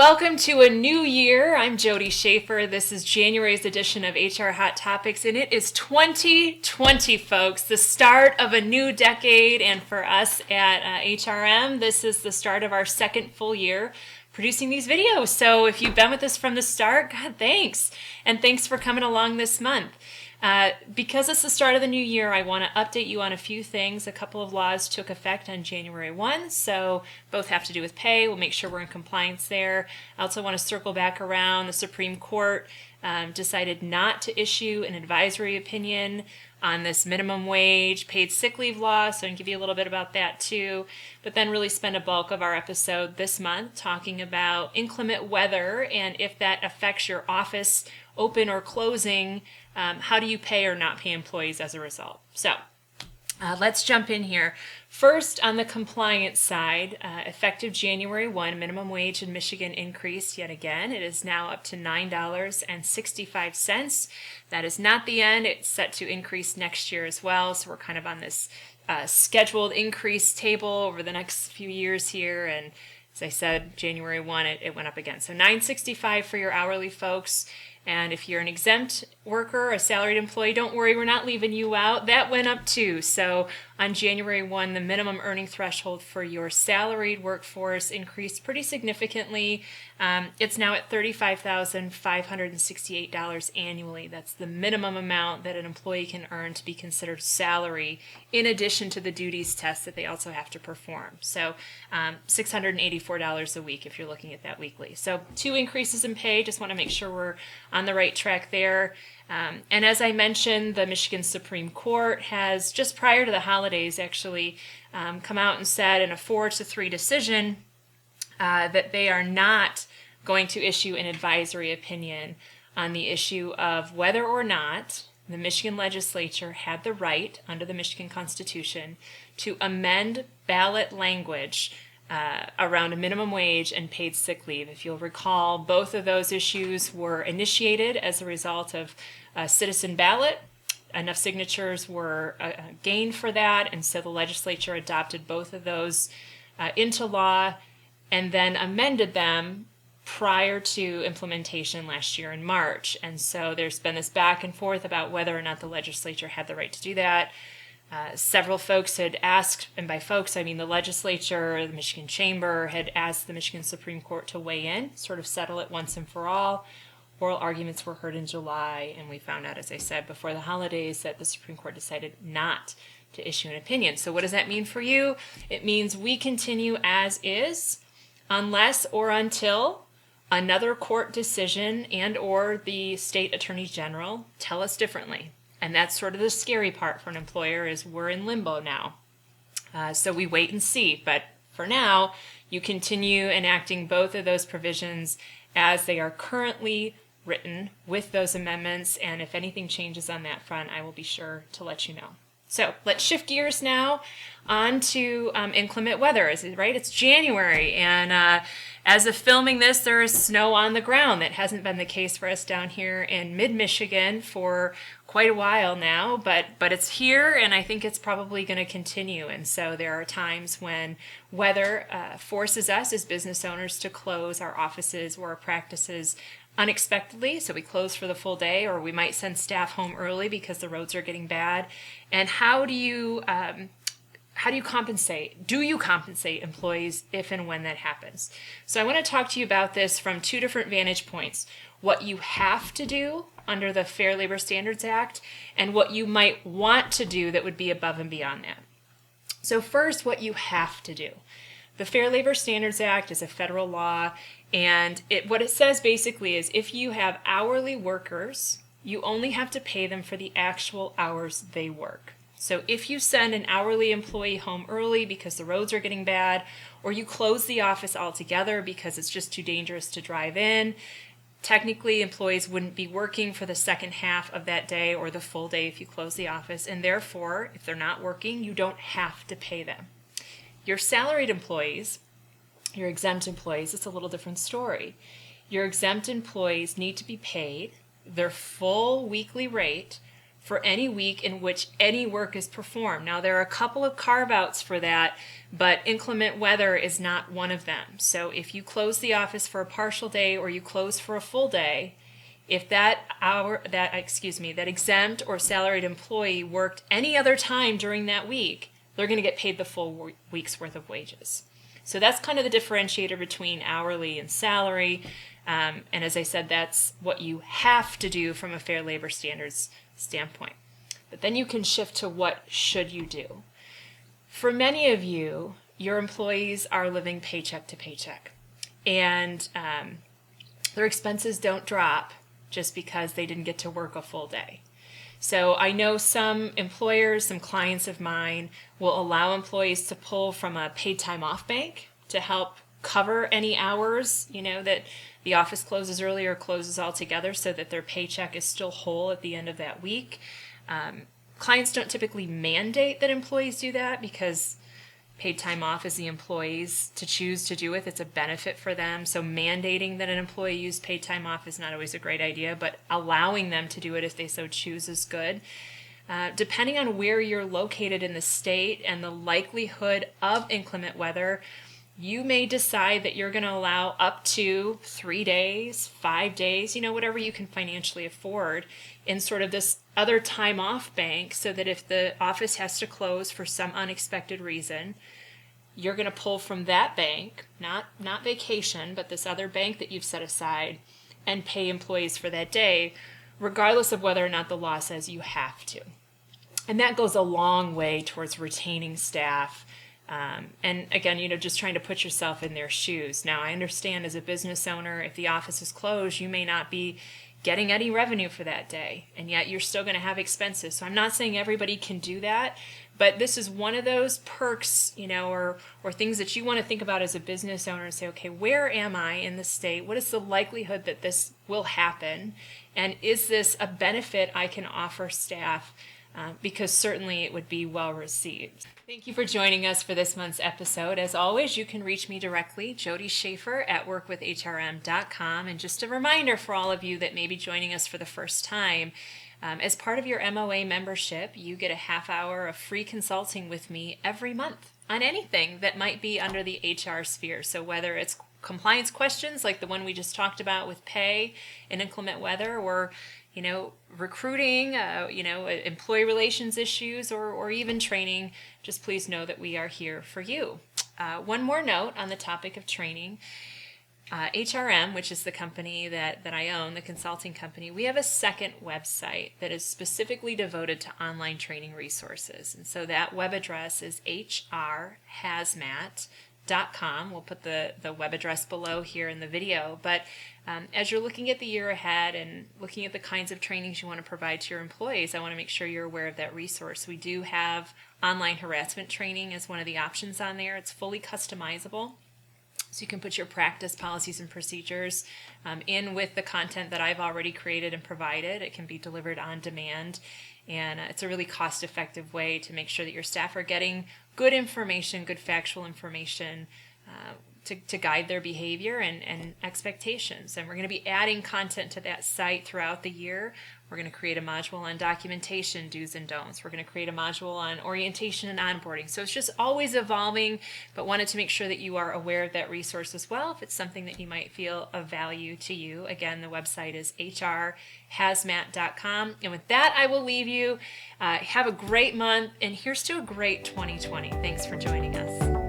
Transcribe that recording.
Welcome to a new year. I'm Jody Schaefer. This is January's edition of HR Hot Topics, and it is 2020, folks, the start of a new decade. And for us at HRM, this is the start of our second full year producing these videos. So if you've been with us from the start, God, thanks. And thanks for coming along this month. Because it's the start of the new year, I want to update you on a few things. A couple of laws took effect on January 1, so both have to do with pay. We'll make sure we're in compliance there. I also want to circle back around. The Supreme Court decided not to issue an advisory opinion on this minimum wage, paid sick leave law, so I can give you a little bit about that too. But then really spend a bulk of our episode this month talking about inclement weather and if that affects your office open or closing, how do you pay or not pay employees as a result? So let's jump in here. First, on the compliance side, effective January 1, minimum wage in Michigan increased yet again. It is now up to $9.65. That is not the end. It's set to increase next year as well. So we're kind of on this scheduled increase table over the next few years here. And as I said, January 1, it went up again. So $9.65 for your hourly folks. And if you're an exempt worker, a salaried employee, don't worry, we're not leaving you out. That went up too. So on January 1, the minimum earning threshold for your salaried workforce increased pretty significantly. It's now at $35,568 annually. That's the minimum amount that an employee can earn to be considered salary, in addition to the duties test that they also have to perform. So $684 a week if you're looking at that weekly. So 2 increases in pay. Just want to make sure we're on the right track there. And as I mentioned, the Michigan Supreme Court has, just prior to the holidays actually, come out and said in a 4-3 decision that they are not going to issue an advisory opinion on the issue of whether or not the Michigan legislature had the right, under the Michigan Constitution, to amend ballot language around a minimum wage and paid sick leave. If you'll recall, both of those issues were initiated as a result of a citizen ballot. Enough signatures were gained for that, and so the legislature adopted both of those into law and then amended them prior to implementation last year in March. And so there's been this back and forth about whether or not the legislature had the right to do that. Several folks had asked, and by folks I mean the legislature, the Michigan Chamber, had asked the Michigan Supreme Court to weigh in, sort of settle it once and for all. Oral arguments were heard in July, and we found out, as I said, before the holidays that the Supreme Court decided not to issue an opinion. So what does that mean for you? It means we continue as is, unless or until another court decision and or the state attorney general tell us differently. And that's sort of the scary part for an employer, is we're in limbo now. So we wait and see. But for now, you continue enacting both of those provisions as they are currently written with those amendments. And if anything changes on that front, I will be sure to let you know. So let's shift gears now on to inclement weather. Right? It's January, and as of filming this, there is snow on the ground. That hasn't been the case for us down here in mid-Michigan for quite a while now, but it's here, and I think it's probably going to continue. And so there are times when weather forces us as business owners to close our offices or our practices unexpectedly, so we close for the full day, or we might send staff home early because the roads are getting bad. And how do you compensate? Do you compensate employees if and when that happens? So I want to talk to you about this from 2 different vantage points: what you have to do under the Fair Labor Standards Act, and what you might want to do that would be above and beyond that. So first, what you have to do. The Fair Labor Standards Act is a federal law, and what it says basically is if you have hourly workers, you only have to pay them for the actual hours they work. So if you send an hourly employee home early because the roads are getting bad, or you close the office altogether because it's just too dangerous to drive in, technically employees wouldn't be working for the second half of that day or the full day if you close the office, and therefore, if they're not working, you don't have to pay them. Your salaried employees, your exempt employees, it's a little different story. Your exempt employees need to be paid their full weekly rate for any week in which any work is performed. Now, there are a couple of carve-outs for that, but inclement weather is not one of them. So if you close the office for a partial day or you close for a full day, if that exempt or salaried employee worked any other time during that week, they're going to get paid the full week's worth of wages. So that's kind of the differentiator between hourly and salary. And as I said, that's what you have to do from a Fair Labor Standards standpoint. But then you can shift to what should you do. For many of you, your employees are living paycheck to paycheck, and their expenses don't drop just because they didn't get to work a full day. So I know some employers, some clients of mine will allow employees to pull from a paid time off bank to help cover any hours, that the office closes early or closes altogether, so that their paycheck is still whole at the end of that week. Clients don't typically mandate that employees do that because paid time off is the employees to choose to do it. It's a benefit for them. So mandating that an employee use paid time off is not always a great idea, but allowing them to do it if they so choose is good. Depending on where you're located in the state and the likelihood of inclement weather, you may decide that you're going to allow up to 3 days, 5 days, whatever you can financially afford in sort of this other time off bank, so that if the office has to close for some unexpected reason, you're going to pull from that bank, not vacation, but this other bank that you've set aside, and pay employees for that day, regardless of whether or not the law says you have to. And that goes a long way towards retaining staff. And again, just trying to put yourself in their shoes. Now, I understand as a business owner, if the office is closed, you may not be getting any revenue for that day, and yet you're still going to have expenses. So I'm not saying everybody can do that, but this is one of those perks, or things that you want to think about as a business owner and say, okay, where am I in the state? What is the likelihood that this will happen? And is this a benefit I can offer staff? Because certainly it would be well received. Thank you for joining us for this month's episode. As always, you can reach me directly, Jody Schaefer at workwithhrm.com. And just a reminder for all of you that may be joining us for the first time, as part of your MOA membership, you get a half hour of free consulting with me every month on anything that might be under the HR sphere. So whether it's compliance questions like the one we just talked about with pay and inclement weather, or recruiting, employee relations issues, or even training, just please know that we are here for you. One more note on the topic of training. HRM, which is the company that I own, the consulting company, we have a second website that is specifically devoted to online training resources. And so that web address is hrhazmat.com. We'll put the web address below here in the video. But as you're looking at the year ahead and looking at the kinds of trainings you want to provide to your employees, I want to make sure you're aware of that resource. We do have online harassment training as one of the options on there. It's fully customizable. So you can put your practice policies and procedures in with the content that I've already created and provided. It can be delivered on demand. And it's a really cost-effective way to make sure that your staff are getting good information, good factual information to guide their behavior and expectations. And we're going to be adding content to that site throughout the year. We're going to create a module on documentation, do's and don'ts. We're going to create a module on orientation and onboarding. So it's just always evolving, but wanted to make sure that you are aware of that resource as well if it's something that you might feel of value to you. Again, the website is hrhazmat.com. And with that, I will leave you. Have a great month, and here's to a great 2020. Thanks for joining us.